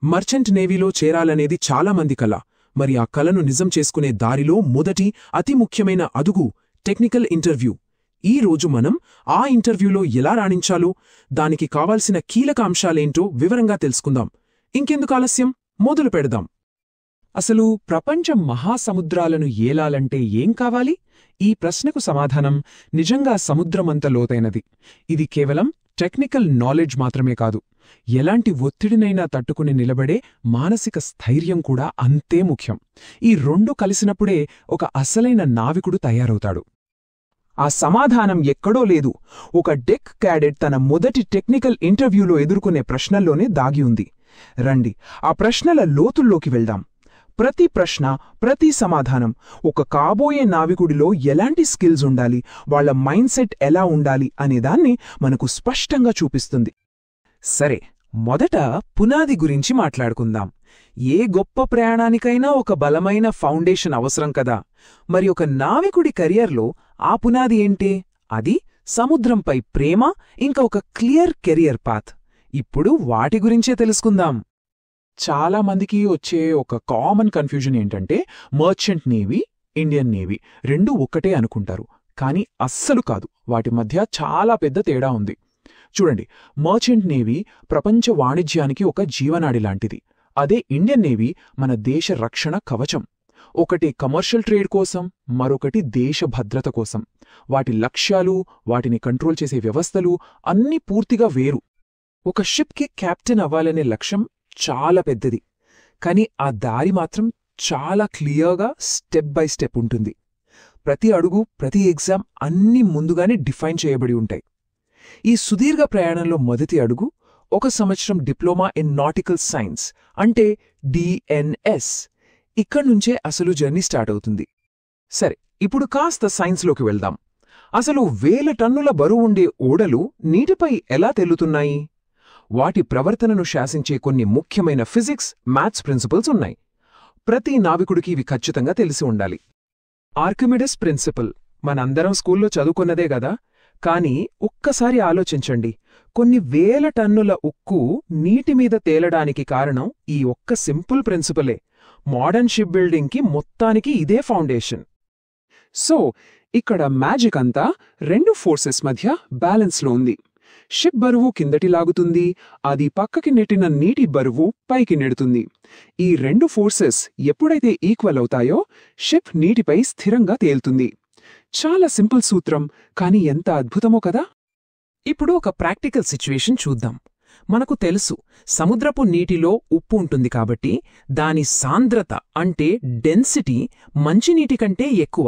Merchant నేవీలో చేరాలనేది చాలామంది కల. మరి ఆ కలను నిజం చేసుకునే దారిలో మొదటి అతి ముఖ్యమైన అడుగు టెక్నికల్ ఇంటర్వ్యూ. ఈ రోజు మనం ఆ ఇంటర్వ్యూలో ఎలా రాణించాలో, దానికి కావాల్సిన కీలక అంశాలేంటో వివరంగా తెలుసుకుందాం. ఇంకెందుకు ఆలస్యం, మొదలు పెడదాం. అసలు ప్రపంచం మహాసముద్రాలను ఏలాలంటే ఏం కావాలి? ఈ ప్రశ్నకు సమాధానం నిజంగా సముద్రమంత లోతైనది. ఇది కేవలం టెక్నికల్ నాలెడ్జ్ మాత్రమే కాదు, ఎలాంటి ఒత్తిడినైనా తట్టుకుని నిలబడే మానసిక స్థైర్యం కూడా అంతే ముఖ్యం. ఈ రెండు కలిసినప్పుడే ఒక అసలైన నావికుడు తయారవుతాడు. ఆ సమాధానం ఎక్కడో లేదు, ఒక డెక్ క్యాడెట్ తన మొదటి టెక్నికల్ ఇంటర్వ్యూలో ఎదుర్కొనే ప్రశ్నల్లోనే దాగి ఉంది. రండి, ఆ ప్రశ్నల లోతుల్లోకి వెళ్దాం. ప్రతి ప్రశ్న, ప్రతి సమాధానం ఒక కాబోయే నావికుడిలో ఎలాంటి స్కిల్స్ ఉండాలి, వాళ్ల మైండ్ సెట్ ఎలా ఉండాలి అనేదాన్ని మనకు స్పష్టంగా చూపిస్తుంది. సరే, మొదట పునాది గురించి మాట్లాడుకుందాం. ఏ గొప్ప ప్రయాణానికైనా ఒక బలమైన ఫౌండేషన్ అవసరం కదా. మరి ఒక నావికుడి కెరియర్లో ఆ పునాది ఏంటి? అది సముద్రంపై ప్రేమ, ఇంకా ఒక క్లియర్ కెరియర్ పాత్. ఇప్పుడు వాటి గురించే తెలుసుకుందాం. చాలా మందికి వచ్చే ఒక కామన్ కన్ఫ్యూజన్ ఏంటంటే, మర్చెంట్ నేవీ, ఇండియన్ నేవీ రెండూ ఒక్కటే అనుకుంటారు. కానీ అస్సలు కాదు, వాటి మధ్య చాలా పెద్ద తేడా ఉంది. చూడండి, మర్చెంట్ నేవీ ప్రపంచ వాణిజ్యానికి ఒక జీవనాడి లాంటిది. అదే ఇండియన్ నేవీ మన దేశ రక్షణ కవచం. ఒకటి కమర్షియల్ ట్రేడ్ కోసం, మరొకటి దేశ భద్రత కోసం. వాటి లక్ష్యాలు, వాటిని కంట్రోల్ చేసే వ్యవస్థలు అన్నీ పూర్తిగా వేరు. ఒక షిప్కి కెప్టెన్ అవ్వాలనే లక్ష్యం చాలా పెద్దది, కానీ ఆ దారి మాత్రం చాలా క్లియర్గా స్టెప్ బై స్టెప్ ఉంటుంది. ప్రతి అడుగు, ప్రతి ఎగ్జామ్ అన్నీ ముందుగానే డిఫైన్ చేయబడి ఉంటాయి. ఈ సుదీర్ఘ ప్రయాణంలో మొదటి అడుగు 1 సంవత్సరం డిప్లొమా ఇన్ నాటికల్ సైన్స్, అంటే DNS. ఇక్కడ్నుంచే అసలు జర్నీ స్టార్ట్ అవుతుంది. సరే, ఇప్పుడు కాస్త సైన్స్లోకి వెళ్దాం. అసలు 1000 టన్నుల బరువుండే ఓడలు నీటిపై ఎలా తేలుతున్నాయి? వాటి ప్రవర్తనను శాసించే కొన్ని ముఖ్యమైన ఫిజిక్స్, మ్యాథ్స్ ప్రిన్సిపల్స్ ఉన్నాయి. ప్రతి నావికుడికి ఇవి ఖచ్చితంగా తెలిసి ఉండాలి. ఆర్కిమిడిస్ ప్రిన్సిపల్ మనందరం స్కూల్లో చదువుకున్నదే గదా. కానీ ఒక్కసారి ఆలోచించండి, కొన్ని 1000 టన్నుల ఉక్కు నీటిమీద తేలడానికి కారణం ఈ ఒక్క సింపుల్ ప్రిన్సిపలే. మోడర్న్ షిప్ బిల్డింగ్కి మొత్తానికి ఇదే ఫౌండేషన్. సో ఇక్కడ మ్యాజిక్ అంతా 2 ఫోర్సెస్ మధ్య బ్యాలెన్స్లో ఉంది. షిప్ బరువు కిందటి లాగుతుంది, అది పక్కకి నెట్టిన నీటి బరువు పైకి నెడుతుంది. ఈ 2 ఫోర్సెస్ ఎప్పుడైతే ఈక్వల్ అవుతాయో షిప్ నీటిపై స్థిరంగా తేలుతుంది. చాలా సింపుల్ సూత్రం, కానీ ఎంత అద్భుతమో కదా. ఇప్పుడు ఒక ప్రాక్టికల్ సిచ్యువేషన్ చూద్దాం. మనకు తెలుసు, సముద్రపు నీటిలో ఉప్పు ఉంటుంది కాబట్టి దాని సాంద్రత అంటే డెన్సిటీ మంచినీటి కంటే ఎక్కువ.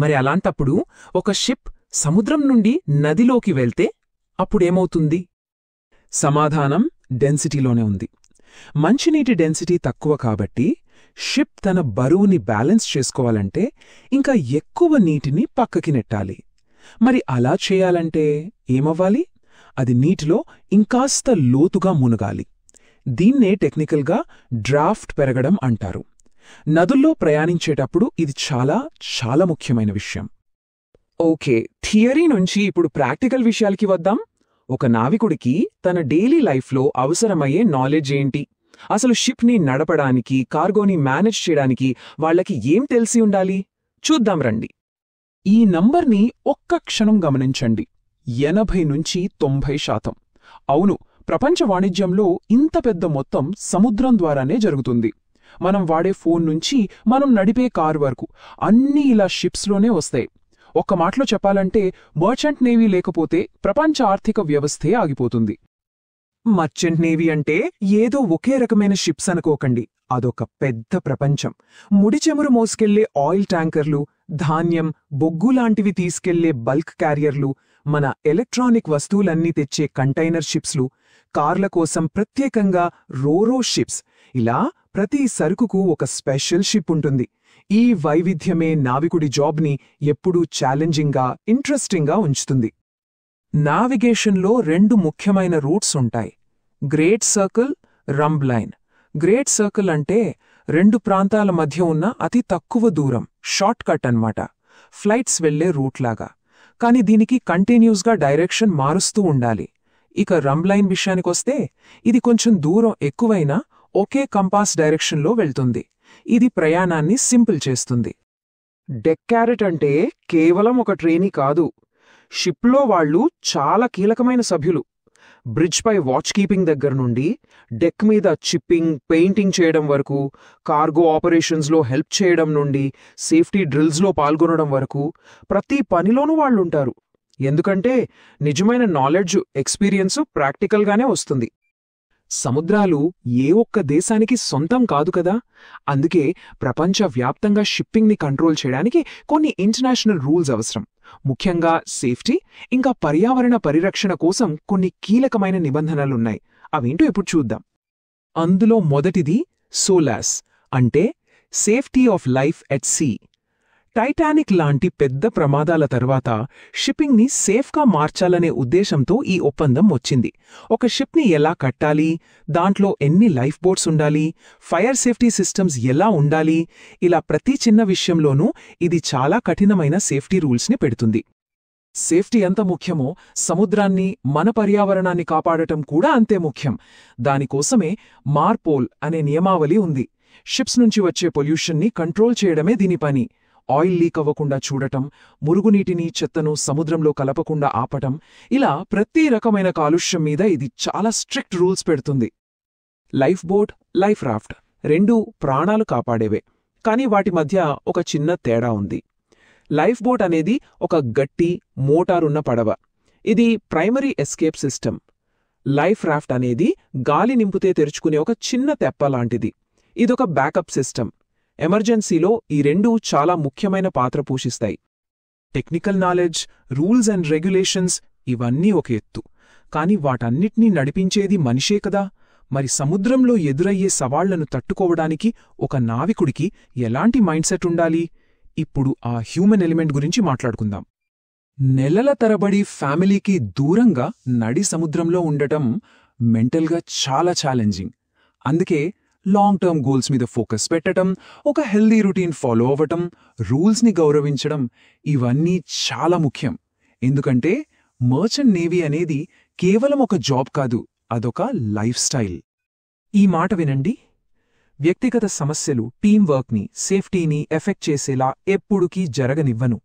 మరి అలాంటప్పుడు ఒక షిప్ సముద్రం నుండి నదిలోకి వెళ్తే అప్పుడేమవుతుంది? సమాధానం డెన్సిటీలోనే ఉంది. మంచినీటి డెన్సిటీ తక్కువ కాబట్టి షిప్ తన బరువుని బ్యాలెన్స్ చేసుకోవాలంటే ఇంకా ఎక్కువ నీటిని పక్కకి నెట్టాలి. మరి అలా చేయాలంటే ఏమవ్వాలి? అది నీటిలో ఇంకాస్త లోతుగా మునగాలి. దీన్నే టెక్నికల్గా డ్రాఫ్ట్ పెరగడం అంటారు. నదుల్లో ప్రయాణించేటప్పుడు ఇది చాలా చాలా ముఖ్యమైన విషయం. ఓకే, థియరీ నుంచి ఇప్పుడు ప్రాక్టికల్ విషయాలకి వద్దాం. ఒక నావికుడికి తన డైలీ లైఫ్లో అవసరమయ్యే నాలెడ్జ్ ఏంటి? అసలు షిప్ని నడపడానికి, కార్గోని మేనేజ్ చేయడానికి వాళ్లకి ఏం తెలిసి ఉండాలి? చూద్దాం రండి. ఈ నంబర్ని ఒక్క క్షణం గమనించండి. 80 నుంచి 90%. అవును, ప్రపంచ వాణిజ్యంలో ఇంత పెద్ద మొత్తం సముద్రం ద్వారానే జరుగుతుంది. మనం వాడే ఫోన్ నుంచి మనం నడిపే కారు వరకు అన్నీ ఇలా షిప్స్లోనే వస్తాయి. ఒక్క మాటలో చెప్పాలంటే, మర్చెంట్ నేవీ లేకపోతే ప్రపంచ ఆర్థిక వ్యవస్థే ఆగిపోతుంది. మర్చెంట్ నేవీ అంటే ఏదో ఒకే రకమైన షిప్స్ అనుకోకండి, అదొక పెద్ద ప్రపంచం. ముడి చెమురు మోసుకెళ్లే ఆయిల్ ట్యాంకర్లు, ధాన్యం, బొగ్గు లాంటివి తీసుకెళ్లే బల్క్ క్యారియర్లు, మన ఎలక్ట్రానిక్ వస్తువులన్నీ తెచ్చే కంటైనర్ షిప్స్లు, కార్ల కోసం ప్రత్యేకంగా రోరో షిప్స్, ఇలా ప్రతి సరుకుకు ఒక స్పెషల్ షిప్ ఉంటుంది. ఈ వైవిధ్యమే నావికుడి జాబ్ని ఎప్పుడూ ఛాలెంజింగ్గా, ఇంట్రెస్టింగ్గా ఉంచుతుంది. నావిగేషన్లో 2 ముఖ్యమైన రూట్స్ ఉంటాయి: great circle, rhumb line. Great circle అంటే 2 ప్రాంతాల మధ్య ఉన్న అతి తక్కువ దూరం, షార్ట్ కట్ అన్నమాట, ఫ్లైట్స్ వెళ్లే రూట్లాగా. కానీ దీనికి కంటిన్యూస్గా డైరెక్షన్ మారుస్తూ ఉండాలి. ఇక రంబ్ లైన్ విషయానికొస్తే, ఇది కొంచెం దూరం ఎక్కువైనా ఒకే కంపాస్ డైరెక్షన్లో వెళ్తుంది. ఇది ప్రయాణాన్ని సింపుల్ చేస్తుంది. డెక్ క్యారెట్ అంటే కేవలం ఒక ట్రైనీ కాదు. షిప్లో వాళ్ళు చాలా కీలకమైన సభ్యులు. బ్రిడ్జ్పై వాచ్ కీపింగ్ దగ్గర నుండి డెక్ మీద చిప్పింగ్, పెయింటింగ్ చేయడం వరకు, కార్గో ఆపరేషన్స్లో హెల్ప్ చేయడం నుండి సేఫ్టీ డ్రిల్స్లో పాల్గొనడం వరకు ప్రతి పనిలోనూ వాళ్ళుంటారు. ఎందుకంటే నిజమైన నాలెడ్జ్, ఎక్స్పీరియన్స్ ప్రాక్టికల్గానే వస్తుంది. సముద్రాలు ఏ ఒక్క దేశానికి సొంతం కాదు కదా. అందుకే ప్రపంచవ్యాప్తంగా షిప్పింగ్ని కంట్రోల్ చేయడానికి కొన్ని ఇంటర్నేషనల్ రూల్స్ అవసరం. ముఖ్యంగా సేఫ్టీ ఇంకా పర్యావరణ పరిరక్షణ కోసం కొన్ని కీలకమైన నిబంధనలున్నాయి. అవేంటో ఇప్పుడు చూద్దాం. అందులో మొదటిది సోలాస్, అంటే safety of life at sea. Titanic లాంటి పెద్ద ప్రమాదాల తర్వాత షిప్పింగ్ని సేఫ్గా మార్చాలనే ఉద్దేశంతో ఈ ఒప్పందం వచ్చింది. ఒక షిప్ని ఎలా కట్టాలి, దాంట్లో ఎన్ని లైఫ్ బోట్స్ ఉండాలి, ఫైర్ సేఫ్టీ సిస్టమ్స్ ఎలా ఉండాలి, ఇలా ప్రతి చిన్న విషయంలోనూ ఇది చాలా కఠినమైన సేఫ్టీ రూల్స్ని పెడుతుంది. సేఫ్టీ ఎంత ముఖ్యమో సముద్రాన్ని, మన పర్యావరణాన్ని కాపాడటం కూడా అంతే ముఖ్యం. దానికోసమే మార్పోల్ అనే నియమావళి ఉంది. షిప్స్ నుంచి వచ్చే పొల్యూషన్ని కంట్రోల్ చేయడమే దీని పని. ఆయిల్ లీక్ అవ్వకుండా చూడటం, మురుగునీటిని, చెత్తను సముద్రంలో కలపకుండా ఆపటం, ఇలా ప్రతి రకమైన కాలుష్యం మీద ఇది చాలా స్ట్రిక్ట్ రూల్స్ పెడుతుంది. లైఫ్ బోట్, లైఫ్ రాఫ్ట్ రెండూ ప్రాణాలు కాపాడేవే. కానీ వాటి మధ్య ఒక చిన్న తేడా ఉంది. లైఫ్ బోట్ అనేది ఒక గట్టి, మోటారున్న పడవ. ఇది primary escape system. Life raft అనేది గాలి నింపితే తెరుచుకునే ఒక చిన్న తెప్ప లాంటిది. ఇదొక బ్యాకప్ సిస్టమ్. ఎమర్జెన్సీలో ఈ రెండూ చాలా ముఖ్యమైన పాత్ర పోషిస్తాయి. Technical knowledge, rules and regulations ఇవన్నీ ఒక ఎత్తు. కాని వాటన్నిటినీ నడిపించేది మనిషే కదా. మరి సముద్రంలో ఎదురయ్యే సవాళ్లను తట్టుకోవడానికి ఒక నావికుడికి ఎలాంటి మైండ్ సెట్ ఉండాలి? ఇప్పుడు ఆ హ్యూమన్ ఎలిమెంట్ గురించి మాట్లాడుకుందాం. నెలల తరబడి ఫ్యామిలీకి దూరంగా నడి సముద్రంలో ఉండటం మెంటల్గా చాలా ఛాలెంజింగ్. అందుకే లాంగ్ టర్మ్ గోల్స్ మీద ఫోకస్ పెట్టడం, ఒక హెల్దీ రొటీన్ ఫాలో అవ్వటం, రూల్స్ని గౌరవించడం ఇవన్నీ చాలా ముఖ్యం. ఎందుకంటే మర్చెంట్ నేవీ అనేది కేవలం ఒక జాబ్ కాదు, అదొక లైఫ్ స్టైల్. ఈ మాట వినండి. వ్యక్తిగత సమస్యలు టీం వర్క్ని, సేఫ్టీని ఎఫెక్ట్ చేసేలా ఎప్పుడుకీ జరగనివ్వను.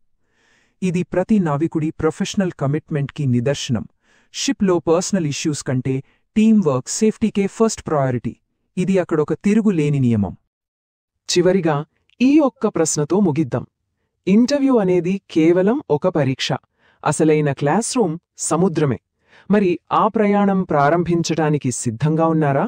ఇది ప్రతి నావికుడి ప్రొఫెషనల్ కమిట్మెంట్కి నిదర్శనం. షిప్లో పర్సనల్ ఇష్యూస్ కంటే టీం వర్క్, సేఫ్టీకే ఫస్ట్ ప్రయారిటీ. ఇది అక్కడొక తిరుగులేని నియమం. చివరిగా ఈ ఒక్క ప్రశ్నతో ముగిద్దాం. ఇంటర్వ్యూ అనేది కేవలం ఒక పరీక్ష. అసలైన క్లాస్ రూమ్ సముద్రమే. మరి ఆ ప్రయాణం ప్రారంభించటానికి సిద్ధంగా ఉన్నారా?